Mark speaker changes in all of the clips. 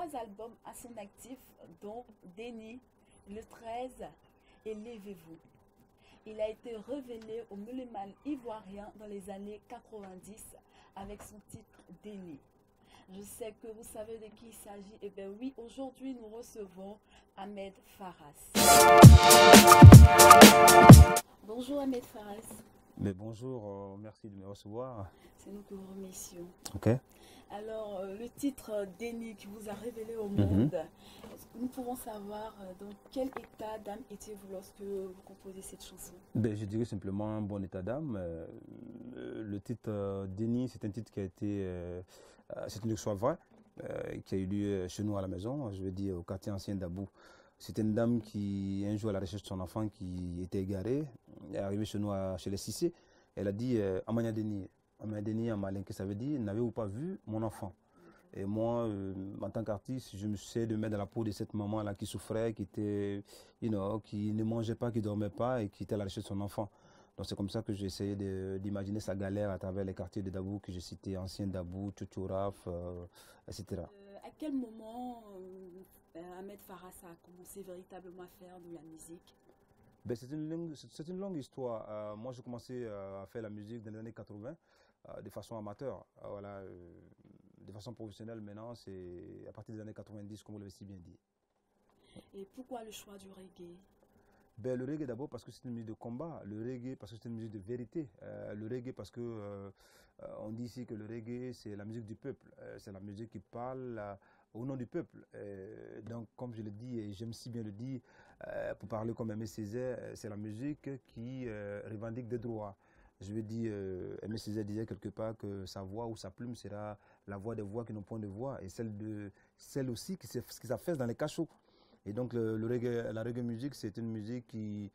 Speaker 1: 3 albums à son actif, dont Déni, Le 13 et Levez-vous. Il a été révélé au mélomane ivoirien dans les années 90 avec son titre Déni. Je sais que vous savez de qui il s'agit. Eh bien oui, aujourd'hui nous recevons Ahmed Faras. Bonjour Ahmed Faras.
Speaker 2: Mais bonjour, merci de me recevoir.
Speaker 1: C'est nous que vous remercions.
Speaker 2: Ok.
Speaker 1: Alors, le titre Déni qui vous a révélé au monde, est-ce que nous pouvons savoir dans quel état d'âme étiez-vous lorsque vous composez cette chanson?
Speaker 2: Ben, je dirais simplement un bon état d'âme. Le titre Déni, c'est un titre qui a été, c'est une histoire vraie, qui a eu lieu chez nous à la maison, je veux dire au quartier ancien d'Abou. C'était une dame qui, un jour à la recherche de son enfant qui était égaré, est arrivée chez nous chez les Cissé. Elle a dit Amanya Déni. Amanya Déni en malin, que ça veut dire n'avez-vous pas vu mon enfant? Et moi, en tant qu'artiste, je me suis de mettre dans la peau de cette maman-là qui souffrait, qui était, qui ne mangeait pas, qui ne dormait pas et qui était à la recherche de son enfant. Donc c'est comme ça que j'ai essayé d'imaginer sa galère à travers les quartiers de Dabou que j'ai cités, anciens Dabou, Tchouchouraf, etc.
Speaker 1: À quel moment Ahmed Faras a commencé véritablement à faire de la musique?
Speaker 2: Ben, c'est une longue histoire. Moi, j'ai commencé à faire la musique dans les années 80 de façon amateur. Voilà, de façon professionnelle maintenant, c'est à partir des années 90, comme vous l'avez si bien dit.
Speaker 1: Et pourquoi le choix du reggae?
Speaker 2: Ben, le reggae d'abord parce que c'est une musique de combat, le reggae parce que c'est une musique de vérité, le reggae parce que on dit ici que le reggae c'est la musique du peuple, c'est la musique qui parle au nom du peuple. Donc comme je le dis et j'aime si bien le dire, pour parler comme Aimé Césaire, c'est la musique qui revendique des droits. Je veux dire, Aimé Césaire disait quelque part que sa voix ou sa plume sera la voix des voix qui n'ont point de voix et celle aussi qui s'affaisse dans les cachots. Et donc la reggae musique, c'est une musique qui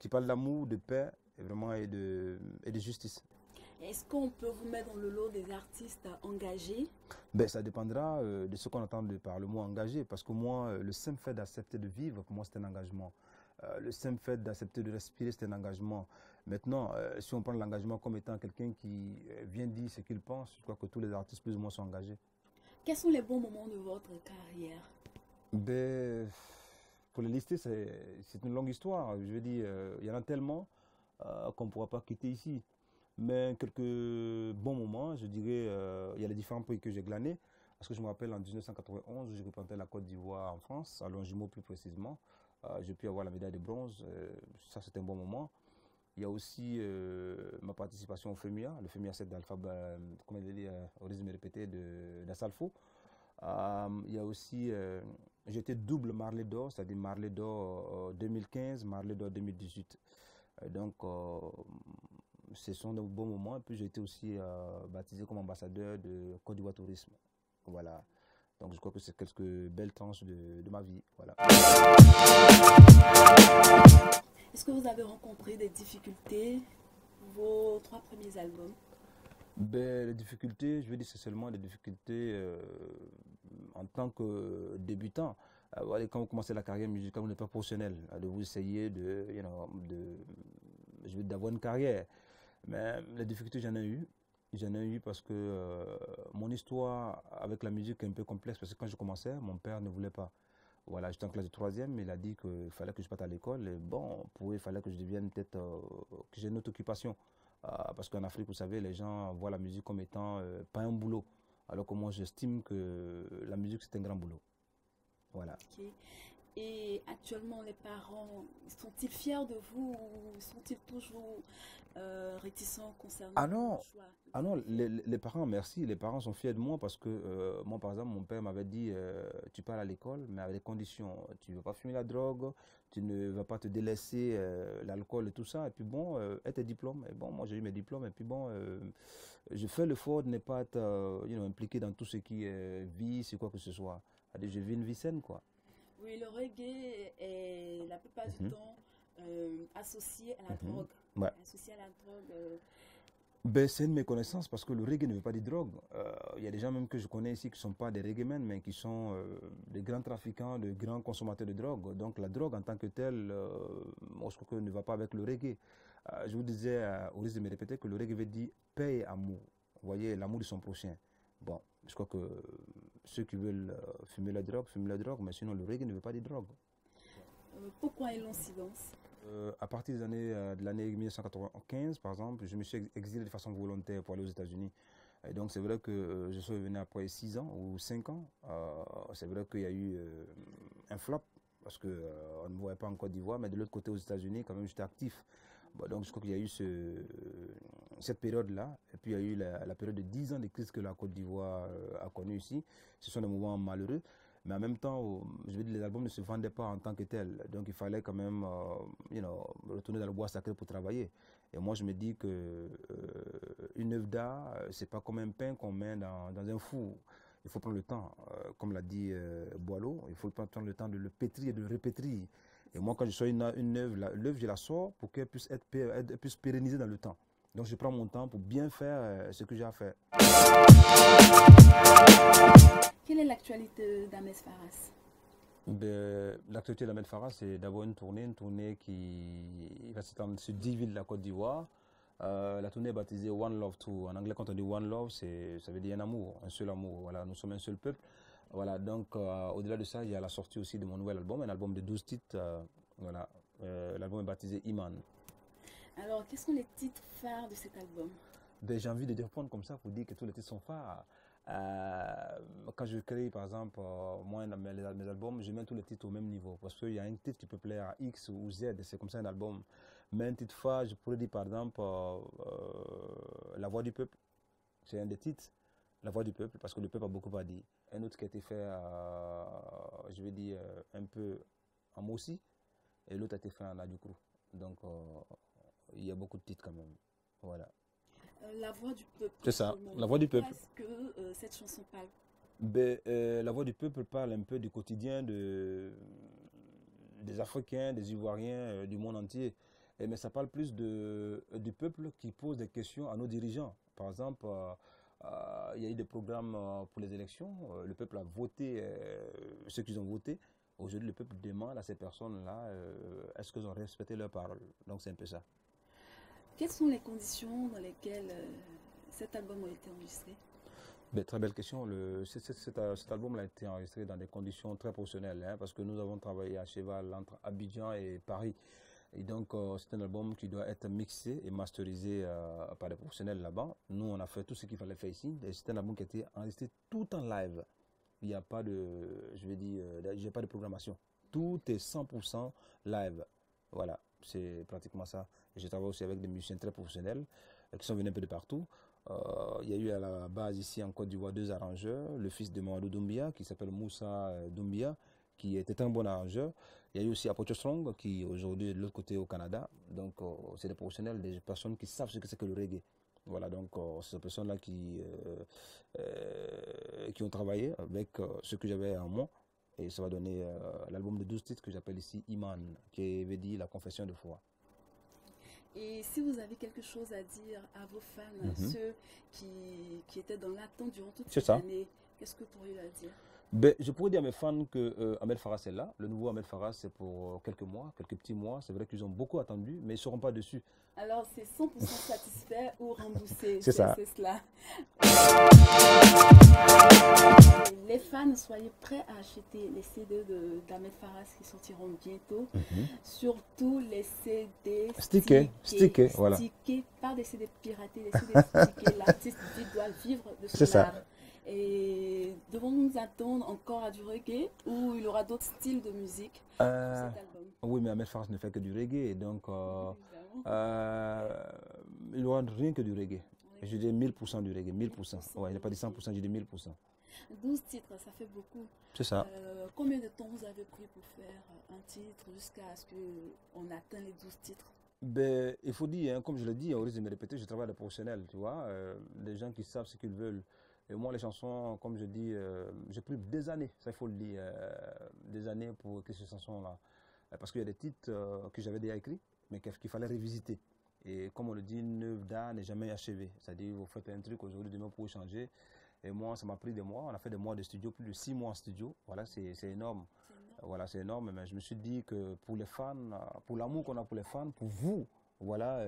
Speaker 2: parle d'amour, de paix et vraiment et de justice.
Speaker 1: Est-ce qu'on peut vous mettre dans le lot des artistes engagés?
Speaker 2: Ben, ça dépendra de ce qu'on entend par le mot engagé. Parce que moi, le simple fait d'accepter de vivre, pour moi, c'est un engagement. Le simple fait d'accepter de respirer, c'est un engagement. Maintenant, si on prend l'engagement comme étant quelqu'un qui vient dire ce qu'il pense, je crois que tous les artistes plus ou moins sont engagés.
Speaker 1: Quels sont les bons moments de votre carrière?
Speaker 2: Ben, pour les lister, c'est une longue histoire. Je veux dire, il y en a tellement qu'on ne pourra pas quitter ici. Mais quelques bons moments, je dirais, il y a les différents pays que j'ai glanés. Parce que je me rappelle en 1991, je représentais la Côte d'Ivoire en France, à Longjumeau plus précisément. J'ai pu avoir la médaille de bronze. Ça, c'était un bon moment. Il y a aussi ma participation au FEMIA. Le FEMIA, c'est d'Alpha, comment il dit, au résumé répété d'Assalfo. Il y a aussi, j'étais double Marley d'or, c'est-à-dire Marley d'or 2015, Marley d'or 2018. Donc, ce sont de bons moments. Et puis, j'ai été aussi baptisé comme ambassadeur de Côte d'Ivoire Tourisme. Voilà. Donc, je crois que c'est quelques belles tranches de ma vie. Voilà.
Speaker 1: Est-ce que vous avez rencontré des difficultés pour vos 3 premiers albums?
Speaker 2: Ben, les difficultés, je veux dire, c'est seulement des difficultés en tant que débutant. Quand vous commencez la carrière musicale, vous n'êtes pas professionnel, de vous essayer d'avoir une carrière. Mais les difficultés, j'en ai eu. J'en ai eu parce que mon histoire avec la musique est un peu complexe. Parce que quand je commençais, mon père ne voulait pas. Voilà, j'étais en classe de 3e, il a dit qu'il fallait que je parte à l'école. Et bon, pour eux, il fallait que je devienne peut-être, que j'ai une autre occupation. Parce qu'en Afrique, vous savez, les gens voient la musique comme étant pas un boulot. Alors que moi, j'estime que la musique, c'est un grand boulot. Voilà.
Speaker 1: Okay. Et actuellement, les parents, sont-ils fiers de vous ou sont-ils toujours réticents concernant le choix?
Speaker 2: Ah non, les parents, merci. Les parents sont fiers de moi parce que moi, par exemple, mon père m'avait dit tu pars à l'école, mais avec des conditions. Tu ne veux pas fumer la drogue, tu ne vas pas te délaisser l'alcool et tout ça. Et puis bon, et tes diplômes. Et bon, moi, j'ai eu mes diplômes. Et puis bon, je fais l'effort de ne pas être impliqué dans tout ce qui est vice ou quoi que ce soit. C'est-à-dire, je vis une vie saine, quoi.
Speaker 1: Oui, le reggae est la plupart du temps associé à la drogue.
Speaker 2: Ouais.
Speaker 1: Associé à la drogue.
Speaker 2: Ben, c'est une méconnaissance parce que le reggae ne veut pas dire drogue. Il y a des gens même que je connais ici qui ne sont pas des reggaemen, mais qui sont des grands trafiquants, de grands consommateurs de drogue. Donc la drogue en tant que telle, moi je crois que ne va pas avec le reggae. Je vous disais, au risque de me répéter, que le reggae veut dire paix et amour. Vous voyez, l'amour de son prochain. Bon, je crois que ceux qui veulent fumer la drogue, mais sinon le reggae ne veut pas de drogue.
Speaker 1: Pourquoi une longue silence?
Speaker 2: À partir de l'année 1995, par exemple, je me suis exilé de façon volontaire pour aller aux États-Unis. Et donc, c'est vrai que je suis revenu après 6 ans ou 5 ans. C'est vrai qu'il y a eu un flop parce qu'on ne me voyait pas en Côte d'Ivoire, mais de l'autre côté, aux États-Unis, quand même, j'étais actif. Bon, donc, je crois qu'il y a eu cette période-là. Et puis, il y a eu la période de 10 ans de crise que la Côte d'Ivoire a connue ici. Ce sont des moments malheureux. Mais en même temps, je veux dire, les albums ne se vendaient pas en tant que tels. Donc, il fallait quand même retourner dans le bois sacré pour travailler. Et moi, je me dis que une œuvre d'art, c'est pas comme un pain qu'on met dans un four. Il faut prendre le temps, comme l'a dit Boileau, il faut prendre le temps de le pétrir et de le répétrir. Et moi, quand je sors une œuvre, l'œuvre, je la sors pour qu'elle puisse puisse pérenniser dans le temps. Donc, je prends mon temps pour bien faire ce que j'ai à faire.
Speaker 1: Quelle est l'actualité d'Ahmed Faras?
Speaker 2: L'actualité d'Ahmed Faras, c'est d'abord une tournée qui va s'étendre sur 10 villes de la Côte d'Ivoire. La tournée est baptisée One Love Tour. En anglais, quand on dit One Love, ça veut dire un amour, un seul amour. Voilà, nous sommes un seul peuple. Voilà, donc au-delà de ça, il y a la sortie aussi de mon nouvel album, un album de 12 titres. Voilà, l'album est baptisé Iman.
Speaker 1: Alors, quels sont les titres phares de cet album?
Speaker 2: J'ai envie de répondre comme ça pour dire que tous les titres sont phares. Quand je crée, par exemple, moi, mes albums, je mets tous les titres au même niveau. Parce qu'il y a un titre qui peut plaire à X ou Z, c'est comme ça un album. Mais un titre phare, je pourrais dire, par exemple, La Voix du Peuple. C'est un des titres, La Voix du Peuple, parce que le peuple a beaucoup à dire. Un autre qui a été fait, je vais dire, un peu en Moussi, et l'autre a été fait en Adjoukrou. Donc, il y a beaucoup de titres quand même. Voilà.
Speaker 1: La Voix du Peuple.
Speaker 2: C'est ça, La Voix du Peuple.
Speaker 1: Qu'est-ce que cette chanson parle?
Speaker 2: La Voix du Peuple parle un peu du quotidien des Africains, des Ivoiriens, du monde entier. Mais ça parle plus du peuple qui pose des questions à nos dirigeants. Par exemple, il y a eu des programmes pour les élections. Le peuple a voté ceux qu'ils ont voté. Aujourd'hui, le peuple demande à ces personnes-là est-ce qu'ils ont respecté leurs paroles. Donc, c'est un peu ça.
Speaker 1: Quelles sont les conditions dans lesquelles cet album a été enregistré?
Speaker 2: Très belle question. Cet album a été enregistré dans des conditions très professionnelles, hein, parce que nous avons travaillé à cheval entre Abidjan et Paris. Et donc, c'est un album qui doit être mixé et masterisé par des professionnels là-bas. Nous, on a fait tout ce qu'il fallait faire ici. Et c'est un album qui a été enregistré tout en live. Il n'y a pas j'ai pas de programmation. Tout est 100% live. Voilà, c'est pratiquement ça. Et je travaille aussi avec des musiciens très professionnels qui sont venus un peu de partout. Il y a eu à la base ici en Côte d'Ivoire 2 arrangeurs. Le fils de Mamadou Doumbia, qui s'appelle Moussa Doumbia, qui était un bon arrangeur. Il y a eu aussi Apocho Strong, qui aujourd'hui est de l'autre côté au Canada. Donc, c'est des professionnels, des personnes qui savent ce que c'est que le reggae. Voilà, donc, c'est ces personnes-là qui ont travaillé avec ce que j'avais en moi. Et ça va donner l'album de 12 titres que j'appelle ici Iman, qui veut dire la confession de foi.
Speaker 1: Et si vous avez quelque chose à dire à vos fans, ceux qui étaient dans l'attente durant toute cette année, qu'est-ce que vous pourriez leur dire?
Speaker 2: Je pourrais dire à mes fans que Ahmed Faras est là. Le nouveau Ahmed Faras, c'est pour quelques mois, quelques petits mois. C'est vrai qu'ils ont beaucoup attendu, mais ils ne seront pas dessus.
Speaker 1: Alors, c'est 100% satisfait ou remboursé.
Speaker 2: C'est ça.
Speaker 1: C'est cela. Les fans, soyez prêts à acheter les CD d'Ahmed Faras qui sortiront bientôt. Surtout les CD
Speaker 2: stickés, voilà.
Speaker 1: Stickés, pas des CD piratés, des CD stickés. L'artiste doit vivre de son art. Et devons-nous attendre encore à du reggae ou il y aura d'autres styles de musique sur cet album?
Speaker 2: Oui, mais Ahmed Faras ne fait que du reggae, donc il n'y aura rien que du reggae. Je dis 1000% du reggae, 1000%. Ouais, il n'a pas dit 100%, j'ai dit 1000%.
Speaker 1: 12 titres, ça fait beaucoup.
Speaker 2: C'est ça.
Speaker 1: Combien de temps vous avez pris pour faire un titre jusqu'à ce qu'on atteigne les 12 titres?
Speaker 2: Il faut dire, hein, comme je l'ai dit, au risque de me répéter, je travaille avec des professionnels, tu vois, des gens qui savent ce qu'ils veulent. Et moi, les chansons, comme je dis, j'ai pris des années, ça il faut le dire, des années pour écrire ces chansons-là. Parce qu'il y a des titres que j'avais déjà écrits, mais qu'il fallait revisiter. Et comme on le dit, une œuvre d'art n'est jamais achevée. C'est-à-dire, vous faites un truc aujourd'hui, demain, pour changer. Et moi, ça m'a pris des mois. On a fait des mois de studio, plus de 6 mois en studio. Voilà, c'est énorme. Voilà, c'est énorme. Mais je me suis dit que pour les fans, pour l'amour qu'on a pour les fans, pour vous, voilà,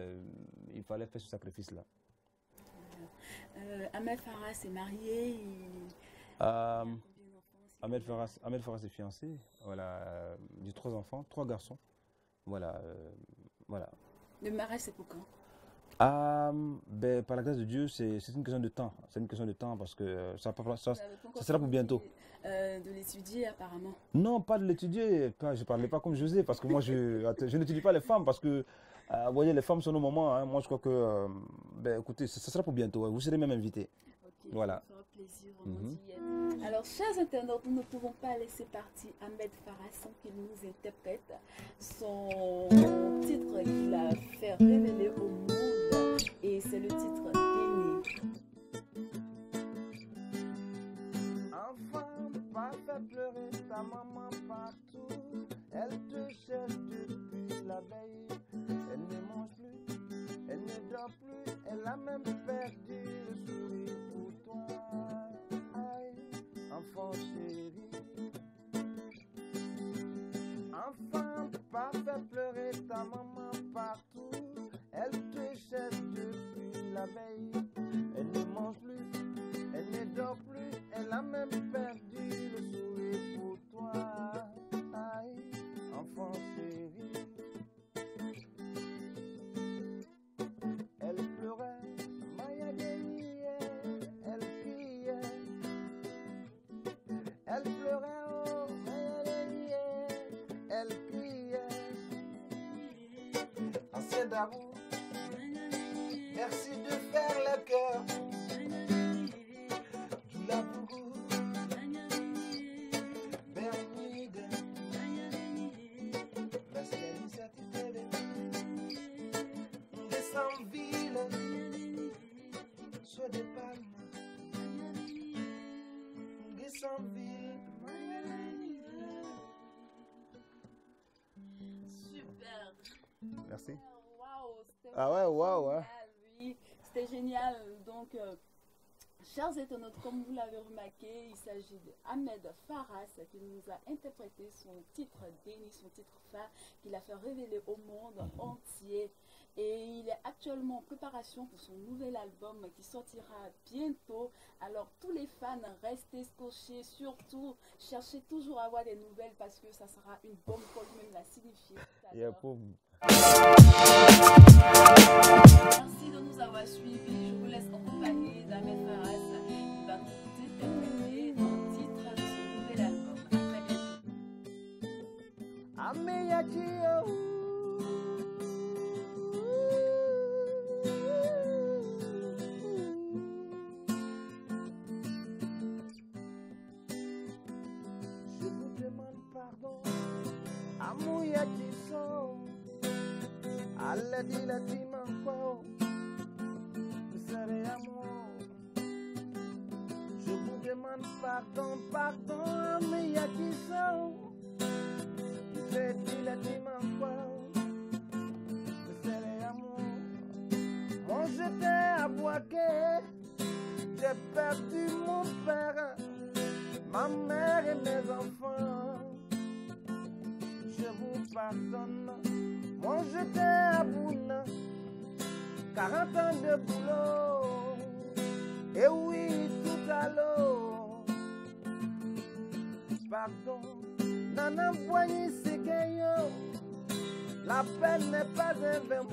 Speaker 2: il fallait faire ce sacrifice-là.
Speaker 1: Ahmed Farah s'est marié.
Speaker 2: Euh,
Speaker 1: Combien d'enfants, s'il
Speaker 2: Ahmed Farah est fiancé. Voilà, j'ai 3 enfants, 3 garçons. Voilà, voilà.
Speaker 1: Le mariage, c'est pour quand?
Speaker 2: Ben, par la grâce de Dieu, c'est une question de temps. C'est une question de temps parce que
Speaker 1: Vous n'avez pas
Speaker 2: ça
Speaker 1: encore
Speaker 2: sera pour
Speaker 1: fini
Speaker 2: bientôt.
Speaker 1: de l'étudier, apparemment.
Speaker 2: Non, pas de l'étudier. Je ne parlais pas comme José parce que moi, je n'étudie pas les femmes parce que, vous voyez, les femmes sont nos moments. Hein. Moi, je crois que, ben, écoutez, ça sera pour bientôt. Hein. Vous serez même invité.
Speaker 1: Ok,
Speaker 2: Voilà.
Speaker 1: ça me fera plaisir
Speaker 2: Mhm.
Speaker 1: d'y être. Alors, chers internautes, nous ne pouvons pas laisser partir Ahmed Farah sans qu'il nous interprète son titre qu'il a fait révéler au monde. Et c'est le titre Déni.
Speaker 2: Enfant, pas fait pleurer ta maman partout. Elle te cherche depuis la veille. Elle ne mange plus, elle ne dort plus. Elle a même perdu le sourire pour toi. Aïe, enfant chéri. Enfant, pas fait pleurer ta maman partout. Elle te cherche depuis la veille. Elle ne mange plus, elle ne dort plus. Elle a même perdu le sourire pour toi. Aïe, enfant chéri. Elle pleurait, Maya déniait, elle criait. Elle pleurait, oh, Maya déniait, elle criait. Assez d'amour, merci de faire le cœur. Du labourou, Bernide, merci à l'initiative de Saint-Ville, soit des palmes, de Saint-Ville.
Speaker 1: Super.
Speaker 2: Merci.
Speaker 1: Waouh, c'était
Speaker 2: Ah ouais, waouh, hein.
Speaker 1: génial, oui, c'était génial. Donc, chers internautes, comme vous l'avez remarqué, il s'agit de Ahmed Farah qui nous a interprété son titre Déni, son titre phare qu'il a fait révéler au monde entier. Et il est actuellement en préparation pour son nouvel album qui sortira bientôt. Alors tous les fans, restez scotchés, surtout cherchez toujours à avoir des nouvelles parce que ça sera une bombe comme même l'a signifié tout à l'heure. Merci de nous avoir suivis. Je vous laisse en compagnie d'Ahmed Farah qui va nous interpréter le titre de son nouvel album. À très bientôt.
Speaker 2: Je vous demande pardon, Amouya Tisson, Allah dit la dimanche, vous serez à moi. Je vous demande pardon, pardon, Amouya Tisson, j'ai dit la dimanche, vous serez à moi. Moi j'étais à Boaké, j'ai perdu mon père, ma mère et mes enfants. Je vous pardonne. Moi j'étais à Bouna, 40 ans de boulot. Et oui, tout à l'eau. Pardon, Nana Boigny c'est que yo. La peine n'est pas un verre.